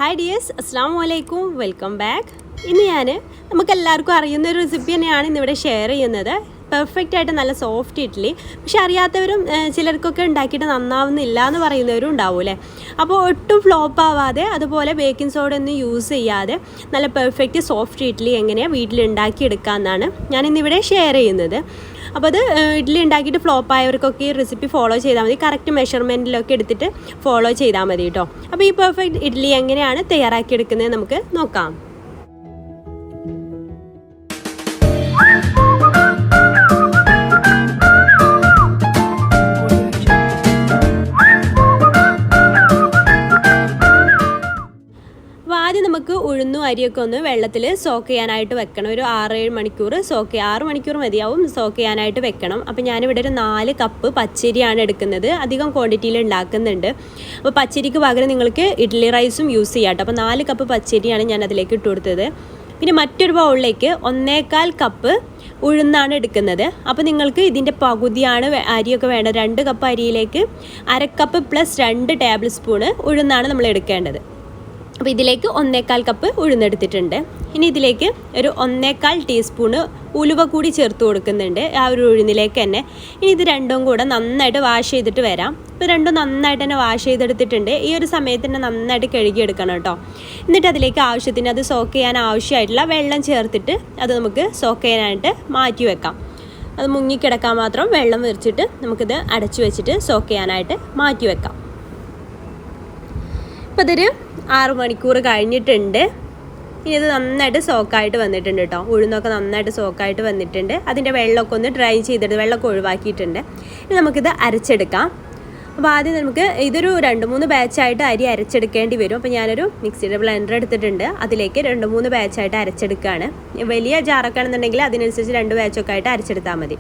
Hi dears, അസ്സാം വലൈക്കും, welcome back. ഇന്ന് നമുക്കെല്ലാവർക്കും അറിയുന്ന ഒരു റെസിപ്പി തന്നെയാണ് ഇന്നിവിടെ ഷെയർ ചെയ്യുന്നത്. പെർഫെക്റ്റ് ആയിട്ട് നല്ല സോഫ്റ്റ് ഇഡ്ഡലി. പക്ഷെ അറിയാത്തവരും ചിലർക്കൊക്കെ ഉണ്ടാക്കിയിട്ട് നന്നാവുന്നില്ല എന്ന് പറയുന്നവരും ഉണ്ടാവും. അപ്പോൾ ഒട്ടും ഫ്ലോപ്പ് ആവാതെ, അതുപോലെ ബേക്കിംഗ് സോഡ ഒന്നും യൂസ് ചെയ്യാതെ നല്ല പെർഫെക്റ്റ് സോഫ്റ്റ് ഇഡ്ഡലി എങ്ങനെയാണ് വീട്ടിലുണ്ടാക്കിയെടുക്കാമെന്നാണ് ഞാനിന്നിവിടെ ഷെയർ ചെയ്യുന്നത്. അപ്പോൾ അത് ഇഡ്ഡലി ഉണ്ടാക്കിയിട്ട് ഫ്ലോപ്പ് ആയവർക്കൊക്കെ ഈ റെസിപ്പി ഫോളോ ചെയ്താൽ മതി. കറക്റ്റ് മെഷർമെൻറ്റിലൊക്കെ എടുത്തിട്ട് ഫോളോ ചെയ്താൽ മതി കേട്ടോ. അപ്പോൾ ഈ പെർഫെക്റ്റ് ഇഡ്ഡലി എങ്ങനെയാണ് തയ്യാറാക്കിയെടുക്കുന്നത് നമുക്ക് നോക്കാം. ആദ്യം നമുക്ക് ഉഴുന്നും അരിയൊക്കെ ഒന്ന് വെള്ളത്തിൽ സോക്ക് ചെയ്യാനായിട്ട് വെക്കണം. ഒരു 6-7 മണിക്കൂർ 6 മണിക്കൂർ മതിയാവും സോക്ക് ചെയ്യാനായിട്ട് വെക്കണം. അപ്പോൾ ഞാനിവിടെ ഒരു 4 കപ്പ് പച്ചരിയാണ് എടുക്കുന്നത്. അധികം ക്വാണ്ടിറ്റിയിൽ ഉണ്ടാക്കുന്നുണ്ട്. അപ്പോൾ പച്ചരിക്ക് പകരം നിങ്ങൾക്ക് ഇഡ്ഡലി റൈസും യൂസ് ചെയ്യാം കേട്ടോ. അപ്പോൾ 4 കപ്പ് പച്ചരിയാണ് ഞാൻ അതിലേക്ക് ഇട്ട് കൊടുത്തത്. പിന്നെ മറ്റൊരു ബൗളിലേക്ക് 1.25 കപ്പ് ഉഴുന്നാണ് എടുക്കുന്നത്. അപ്പോൾ നിങ്ങൾക്ക് ഇതിൻ്റെ പകുതിയാണ് അരിയൊക്കെ വേണ്ടത്. 2 കപ്പ് അരിയിലേക്ക് 1/2 കപ്പ് പ്ലസ് 2 ടേബിൾ സ്പൂണ് ഉഴുന്നാണ് നമ്മൾ എടുക്കേണ്ടത്. അപ്പോൾ ഇതിലേക്ക് 1.25 കപ്പ് ഉഴുന്നെടുത്തിട്ടുണ്ട്. ഇനി ഇതിലേക്ക് ഒരു 1.25 ടീസ്പൂണ് ഉലുവ കൂടി ചേർത്ത് കൊടുക്കുന്നുണ്ട് ആ ഒരു ഉഴുന്നിലേക്ക് തന്നെ. ഇനി ഇത് രണ്ടും കൂടെ നന്നായിട്ട് വാഷ് ചെയ്തിട്ട് വരാം. ഇപ്പോൾ രണ്ടും നന്നായിട്ട് തന്നെ വാഷ് ചെയ്തെടുത്തിട്ടുണ്ട്. ഈ ഒരു സമയത്ത് തന്നെ നന്നായിട്ട് കഴുകിയെടുക്കണം കേട്ടോ. എന്നിട്ട് അതിലേക്ക് ആവശ്യത്തിന് അത് സോക്ക് ചെയ്യാൻ ആവശ്യമായിട്ടുള്ള വെള്ളം ചേർത്തിട്ട് അത് നമുക്ക് സോക്ക് ചെയ്യാനായിട്ട് മാറ്റി വെക്കാം. അത് മുങ്ങിക്കിടക്കാൻ മാത്രം വെള്ളം വെച്ചിട്ട് നമുക്കിത് അടച്ചു വെച്ചിട്ട് സോക്ക് ചെയ്യാനായിട്ട് മാറ്റി വെക്കാം. ഇപ്പോൾ ഇതൊരു 6 മണിക്കൂർ കഴിഞ്ഞിട്ടുണ്ട്. ഇനി ഇത് നന്നായിട്ട് സോക്കായിട്ട് വന്നിട്ടുണ്ട് കേട്ടോ. ഉഴുന്നൊക്കെ നന്നായിട്ട് സോക്കായിട്ട് വന്നിട്ടുണ്ട്. അതിൻ്റെ വെള്ളമൊക്കെ ഒന്ന് ഡ്രൈ ചെയ്തിട്ട് വെള്ളമൊക്കെ ഒഴിവാക്കിയിട്ടുണ്ട്. ഇനി നമുക്കിത് അരച്ചെടുക്കാം. അപ്പോൾ ആദ്യം നമുക്ക് ഇതൊരു 2-3 ബാച്ചായിട്ട് അരി അരച്ചെടുക്കേണ്ടി വരും. അപ്പോൾ ഞാനൊരു മിക്സിയുടെ ബ്ലെൻഡർ എടുത്തിട്ടുണ്ട്. അതിലേക്ക് 2-3 ബാച്ചായിട്ട് അരച്ചെടുക്കുകയാണ്. വലിയ ജാറൊക്കെ ആണെന്നുണ്ടെങ്കിൽ അതിനനുസരിച്ച് 2 ബാച്ചൊക്കെ ആയിട്ട് അരച്ചെടുത്താൽ മതി.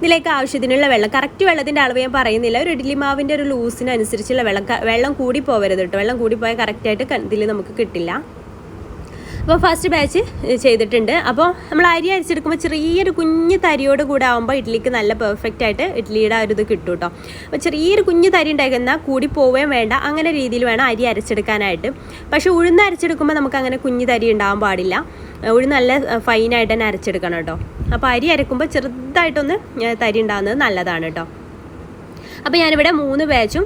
ഇതിലേക്ക് ആവശ്യത്തിനുള്ള വെള്ളം, കറക്റ്റ് വെള്ളത്തിൻ്റെ അളവ് ഞാൻ പറയുന്നില്ല. ഒരു ഇഡ്ഡലി മാവിൻ്റെ ഒരു ലൂസിനനുസരിച്ചുള്ള വെള്ളം കൂടി പോകരുത് കേട്ടോ. വെള്ളം കൂടി പോയാൽ കറക്റ്റായിട്ട് ഇതിൽ നമുക്ക് കിട്ടില്ല. അപ്പോൾ ഫസ്റ്റ് ബാച്ച് ചെയ്തിട്ടുണ്ട്. അപ്പോൾ നമ്മൾ അരി അരിച്ചെടുക്കുമ്പോൾ ചെറിയൊരു കുഞ്ഞ് തരിയോട് കൂടെ ആകുമ്പോൾ ഇഡ്ഡലിക്ക് നല്ല പെർഫെക്റ്റ് ആയിട്ട് ഇഡ്ഡലിയുടെ ആ ഒരു ഇത് കിട്ടും കേട്ടോ. അപ്പോൾ ചെറിയൊരു കുഞ്ഞ് തരി ഉണ്ടായിരുന്നാൽ കൂടി പോവുകയും വേണ്ട. അങ്ങനെ രീതിയിൽ വേണം അരി അരച്ചെടുക്കാനായിട്ട്. പക്ഷേ ഉഴുന്ന് അരച്ചെടുക്കുമ്പോൾ നമുക്ക് അങ്ങനെ കുഞ്ഞ് തരി ഉണ്ടാകാൻ പാടില്ല. ഉഴുന്ന് നല്ല ഫൈനായിട്ട് തന്നെ അരച്ചെടുക്കണം കേട്ടോ. അപ്പോൾ അരി അരക്കുമ്പോൾ ചെറുതായിട്ടൊന്ന് തരി ഉണ്ടാകുന്നത് നല്ലതാണ് കേട്ടോ. അപ്പോൾ ഞാനിവിടെ 3 ബാച്ചും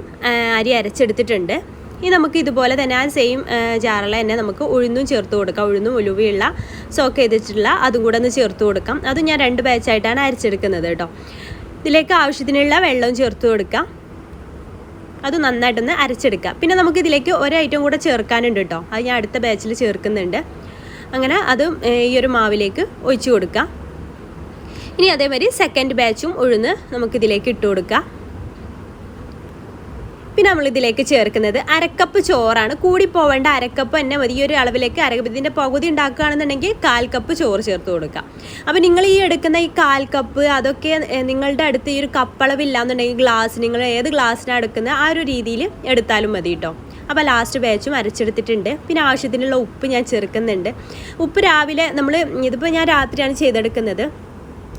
അരി അരച്ചെടുത്തിട്ടുണ്ട്. ഇനി നമുക്ക് ഇതുപോലെ തന്നെ ആ സെയിം ജാറിൽ തന്നെ നമുക്ക് ഉഴുന്നും ചേർത്ത് കൊടുക്കാം. ഉഴുന്നും ഉലുവയുള്ള സോക്ക് ചെയ്തിട്ടുള്ള അതും കൂടെ ഒന്ന് ചേർത്ത് കൊടുക്കാം. അതും ഞാൻ 2 ബാച്ചായിട്ടാണ് അരച്ചെടുക്കുന്നത് കേട്ടോ. ഇതിലേക്ക് ആവശ്യത്തിനുള്ള വെള്ളവും ചേർത്ത് കൊടുക്കാം. അത് നന്നായിട്ടൊന്ന് അരച്ചെടുക്കുക. പിന്നെ നമുക്ക് ഇതിലേക്ക് ഒരു ഐറ്റം കൂടെ ചേർക്കാനുണ്ട് കേട്ടോ. അത് ഞാൻ അടുത്ത ബാച്ചിൽ ചേർക്കുന്നുണ്ട്. അങ്ങനെ അതും ഈ ഒരു മാവിലേക്ക് ഒഴിച്ചു കൊടുക്കാം. ഇനി അതേമാതിരി സെക്കൻഡ് ബാച്ചും ഉഴുന്ന് നമുക്കിതിലേക്ക് ഇട്ട് കൊടുക്കാം. പിന്നെ നമ്മളിതിലേക്ക് ചേർക്കുന്നത് 1/2 കപ്പ് ചോറാണ്. കൂടി പോവേണ്ട 1/2 കപ്പ് തന്നെ മതി. ഈ ഒരു അളവിലേക്ക് 1/2 കപ്പ് ഇതിൻ്റെ പകുതി ഉണ്ടാക്കുകയാണെന്നുണ്ടെങ്കിൽ 1/4 കപ്പ് ചോറ് ചേർത്ത് കൊടുക്കാം. അപ്പോൾ നിങ്ങൾ ഈ എടുക്കുന്ന ഈ 1/4 കപ്പ് അതൊക്കെ നിങ്ങളുടെ അടുത്ത് ഈ ഒരു കപ്പളവില്ല എന്നുണ്ടെങ്കിൽ ഗ്ലാസ്, നിങ്ങൾ ഏത് ഗ്ലാസ്സിനാണ് എടുക്കുന്നത് ആ ഒരു രീതിയിൽ എടുത്താലും മതി കേട്ടോ. അപ്പോൾ ലാസ്റ്റ് ബാച്ചും അരച്ചെടുത്തിട്ടുണ്ട്. പിന്നെ ആവശ്യത്തിനുള്ള ഉപ്പ് ഞാൻ ചേർക്കുന്നുണ്ട്. ഉപ്പ് രാവിലെ ഇതിപ്പോൾ ഞാൻ രാത്രിയാണ് ചെയ്തെടുക്കുന്നത്.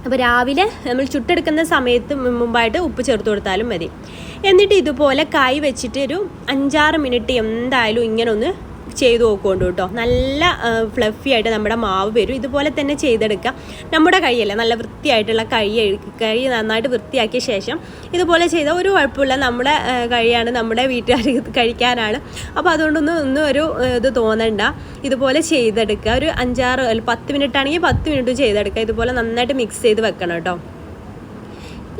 അപ്പോൾ രാവിലെ നമ്മൾ ചുട്ടെടുക്കുന്ന സമയത്ത് മുമ്പായിട്ട് ഉപ്പ് ചേർത്ത് കൊടുത്താലും മതി. എന്നിട്ട് ഇതുപോലെ കായ് വെച്ചിട്ട് ഒരു 5-6 മിനിറ്റ് എന്തായാലും ഇങ്ങനെ ഒന്ന് ചെയ്ത് നോക്കുകൊണ്ട് കേട്ടോ. നല്ല ഫ്ലഫി ആയിട്ട് നമ്മുടെ മാവ് വരും. ഇതുപോലെ തന്നെ ചെയ്തെടുക്കുക. നമ്മുടെ കൈയല്ല, നല്ല വൃത്തിയായിട്ടുള്ള കൈ നന്നായിട്ട് വൃത്തിയാക്കിയ ശേഷം ഇതുപോലെ ചെയ്താൽ ഒരു കുഴപ്പമില്ല. നമ്മുടെ കഴിയാണ്, നമ്മുടെ വീട്ടുകാർ കഴിക്കാനാണ്. അപ്പോൾ അതുകൊണ്ടൊന്നും ഒരു ഇത് തോന്നണ്ട. ഇതുപോലെ ചെയ്തെടുക്കുക. ഒരു 5-6-10 മിനിറ്റ് ആണെങ്കിൽ 10 മിനിറ്റ് ചെയ്തെടുക്കുക. ഇതുപോലെ നന്നായിട്ട് മിക്സ് ചെയ്ത് വെക്കണം കേട്ടോ.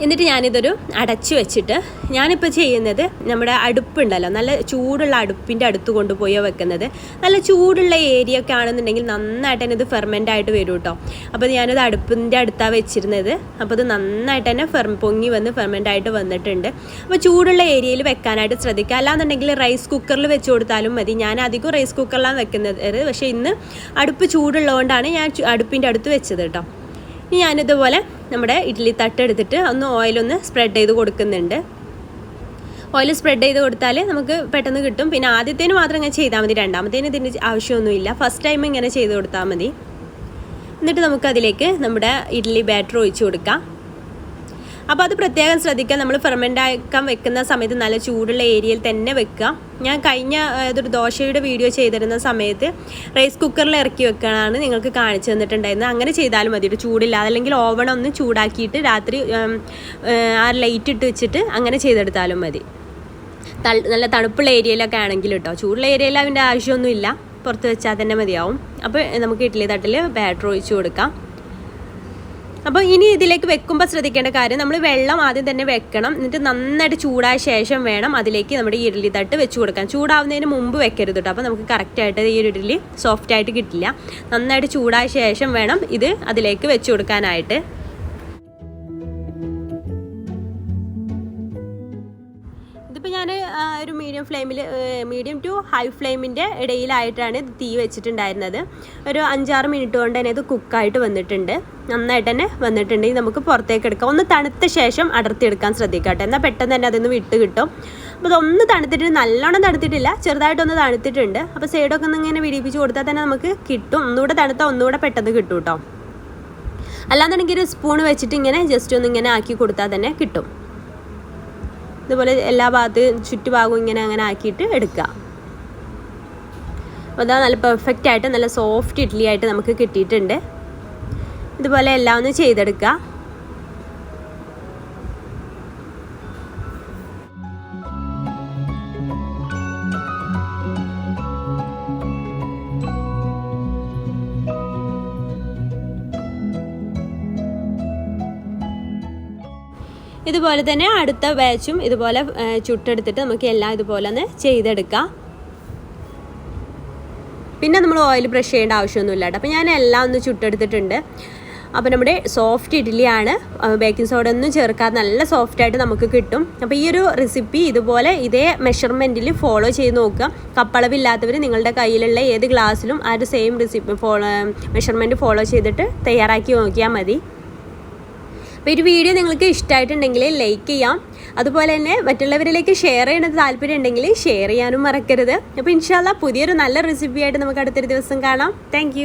എന്നിട്ട് ഞാനിതൊരു അടച്ചു വെച്ചിട്ട് ഞാനിപ്പോൾ ചെയ്യുന്നത് നമ്മുടെ അടുപ്പുണ്ടല്ലോ, നല്ല ചൂടുള്ള അടുപ്പിൻ്റെ അടുത്ത് കൊണ്ടുപോയി വെക്കുന്നത്. നല്ല ചൂടുള്ള ഏരിയ ഒക്കെ ആണെന്നുണ്ടെങ്കിൽ നന്നായിട്ട് തന്നെ ഇത് ഫെർമെൻ്റ് ആയിട്ട് വരും കേട്ടോ. അപ്പോൾ ഞാനത് അടുപ്പിൻ്റെ അടുത്താണ് വെച്ചിരുന്നത്. അപ്പോൾ ഇത് നന്നായിട്ട് തന്നെ പൊങ്ങി വന്ന് ഫെർമെൻ്റ് ആയിട്ട് വന്നിട്ടുണ്ട്. അപ്പോൾ ചൂടുള്ള ഏരിയയിൽ വെക്കാനായിട്ട് ശ്രദ്ധിക്കുക. അല്ലാന്നുണ്ടെങ്കിൽ റൈസ് കുക്കറിൽ വെച്ച് കൊടുത്താലും മതി. ഞാൻ അധികം റൈസ് കുക്കറിലാണ് വെക്കുന്നത്. പക്ഷേ ഇന്ന് അടുപ്പ് ചൂടുള്ളതുകൊണ്ടാണ് ഞാൻ അടുപ്പിൻ്റെ അടുത്ത് വെച്ചത് കേട്ടോ. ഇനി ഞാനിതുപോലെ നമ്മുടെ ഇഡ്ഡലി തട്ട് എടുത്തിട്ട് ഓയിലൊന്ന് സ്പ്രെഡ് ചെയ്ത് കൊടുക്കുന്നുണ്ട്. ഓയിൽ സ്പ്രെഡ് ചെയ്ത് കൊടുത്താൽ നമുക്ക് പെട്ടെന്ന് കിട്ടും. പിന്നെ ആദ്യത്തേന് മാത്രം ഇങ്ങനെ ചെയ്താൽ മതി. രണ്ടാമത്തേന് ഇതിൻ്റെ ആവശ്യമൊന്നുമില്ല. ഫസ്റ്റ് ടൈം ഇങ്ങനെ ചെയ്ത് കൊടുത്താൽ മതി. എന്നിട്ട് നമുക്കതിലേക്ക് നമ്മുടെ ഇഡ്ഡലി ബാറ്റർ ഒഴിച്ച് കൊടുക്കാം. അപ്പോൾ അത് പ്രത്യേകം ശ്രദ്ധിക്കുക. നമ്മൾ ഫെർമെൻ്റ് ആക്കാൻ വെക്കുന്ന സമയത്ത് നല്ല ചൂടുള്ള ഏരിയയിൽ തന്നെ വെക്കുക. ഞാൻ കഴിഞ്ഞ ഇതൊരു ദോശയുടെ വീഡിയോ ചെയ്തിരുന്ന സമയത്ത് റൈസ് കുക്കറിൽ ഇറക്കി വെക്കാനാണ് നിങ്ങൾക്ക് കാണിച്ചു തന്നിട്ടുണ്ടായിരുന്നത്. അങ്ങനെ ചെയ്താലും മതി, ഒരു ചൂടില്ലാതെ. അല്ലെങ്കിൽ ഓവൺ ഒന്ന് ചൂടാക്കിയിട്ട് രാത്രി ആ ലൈറ്റ് ഇട്ട് വെച്ചിട്ട് അങ്ങനെ ചെയ്തെടുത്താലും മതി. നല്ല തണുപ്പുള്ള ഏരിയയിലൊക്കെ ആണെങ്കിൽ കേട്ടോ. ചൂടുള്ള ഏരിയയിൽ അതിൻ്റെ ആവശ്യമൊന്നുമില്ല, പുറത്ത് വെച്ചാൽ തന്നെ മതിയാവും. അപ്പോൾ നമുക്ക് ഇഡ്ഡലി തട്ടിൽ ബാറ്റർ ഒഴിച്ച് കൊടുക്കാം. അപ്പോൾ ഇനി ഇതിലേക്ക് വെക്കുമ്പോൾ ശ്രദ്ധിക്കേണ്ട കാര്യം, നമ്മൾ വെള്ളം ആദ്യം തന്നെ വെക്കണം. എന്നിട്ട് നന്നായിട്ട് ചൂടായ ശേഷം വേണം അതിലേക്ക് നമ്മുടെ ഈ ഇഡ്ഡലി തട്ട് വെച്ച് കൊടുക്കാൻ. ചൂടാവുന്നതിന് മുമ്പ് വെക്കരുത് കേട്ടോ, അപ്പോൾ നമുക്ക് കറക്റ്റായിട്ട് ഈ ഒരു ഇഡ്ഡലി സോഫ്റ്റായിട്ട് കിട്ടില്ല. നന്നായിട്ട് ചൂടായ ശേഷം വേണം ഇത് അതിലേക്ക് വെച്ച് കൊടുക്കാനായിട്ട്. ഇതിപ്പോൾ ഞാൻ ഒരു മീഡിയം ടു ഹൈ ഫ്ലെയിമിൻ്റെ ഇടയിലായിട്ടാണ് തീ വെച്ചിട്ടുണ്ടായിരുന്നത്. ഒരു 5-6 മിനിറ്റ് കൊണ്ട് തന്നെ ഇത് കുക്കായിട്ട് വന്നിട്ടുണ്ട്, നന്നായിട്ട് തന്നെ വന്നിട്ടുണ്ട്. നമുക്ക് പുറത്തേക്ക് എടുക്കാം. ഒന്ന് തണുത്ത ശേഷം അടർത്തിയെടുക്കാൻ ശ്രദ്ധിക്കട്ടെ, എന്നാൽ പെട്ടെന്ന് തന്നെ അതിൽ നിന്ന് വിട്ട് കിട്ടും. അപ്പോൾ ഇതൊന്ന് തണുത്തിട്ട്, നല്ലോണം തണുത്തിട്ടില്ല, ചെറുതായിട്ടൊന്ന് തണുത്തിട്ടുണ്ട്. അപ്പോൾ സൈഡൊക്കെ ഒന്ന് ഇങ്ങനെ വിടിപ്പിച്ച് കൊടുത്താൽ തന്നെ നമുക്ക് കിട്ടും. ഒന്നുകൂടെ തണുത്താൽ ഒന്നുകൂടെ പെട്ടെന്ന് കിട്ടും കേട്ടോ. അല്ലാന്നുണ്ടെങ്കിൽ ഒരു സ്പൂൺ വെച്ചിട്ട് ഇങ്ങനെ ജസ്റ്റ് ഒന്ന് ഇങ്ങനെ ആക്കി കൊടുത്താൽ തന്നെ കിട്ടും. ഇതുപോലെ എല്ലാ ചുറ്റുഭാഗവും അങ്ങനെ ആക്കിയിട്ട് എടുക്കുക. അപ്പോൾ അതാ നല്ല പെർഫെക്റ്റ് ആയിട്ട് നല്ല സോഫ്റ്റ് ഇഡ്ഡലി ആയിട്ട് നമുക്ക് കിട്ടിയിട്ടുണ്ട്. ഇതുപോലെ എല്ലാം ഒന്ന് ചെയ്തെടുക്കുക. ഇതുപോലെ തന്നെ അടുത്ത ബാച്ചും ഇതുപോലെ ചുട്ടെടുത്തിട്ട് നമുക്ക് എല്ലാം ഇതുപോലെ ഒന്ന് ചെയ്തെടുക്കാം. പിന്നെ നമ്മൾ ഓയിൽ ബ്രഷ് ചെയ്യേണ്ട ആവശ്യമൊന്നുമില്ല കേട്ടോ. അപ്പോൾ ഞാൻ എല്ലാം ഒന്ന് ചുട്ടെടുത്തിട്ടുണ്ട്. അപ്പോൾ നമ്മുടെ സോഫ്റ്റ് ഇഡ്ഡലിയാണ്, ബേക്കിംഗ് സോഡ ഒന്നും ചേർക്കാതെ നല്ല സോഫ്റ്റായിട്ട് നമുക്ക് കിട്ടും. അപ്പോൾ ഈ ഒരു റെസിപ്പി ഇതുപോലെ ഇതേ മെഷർമെൻറ്റിൽ ഫോളോ ചെയ്ത് നോക്കുക. കപ്പളവില്ലാത്തവർ നിങ്ങളുടെ കയ്യിലുള്ള ഏത് ഗ്ലാസ്സിലും ആ ഒരു സെയിം റെസിപ്പി മെഷർമെൻറ്റ് ഫോളോ ചെയ്തിട്ട് തയ്യാറാക്കി നോക്കിയാൽ മതി. അപ്പോൾ ഈ വീഡിയോ നിങ്ങൾക്ക് ഇഷ്ടമായിട്ടുണ്ടെങ്കിൽ ലൈക്ക് ചെയ്യാം. അതുപോലെ തന്നെ മറ്റുള്ളവരിലേക്ക് ഷെയർ ചെയ്യണത് താല്പര്യം ഉണ്ടെങ്കിൽ ഷെയർ ചെയ്യാനും മറക്കരുത്. അപ്പോൾ ഇൻഷാല്ലാ പുതിയൊരു നല്ല റെസിപ്പിയായിട്ട് നമുക്ക് അടുത്തൊരു ദിവസം കാണാം. താങ്ക്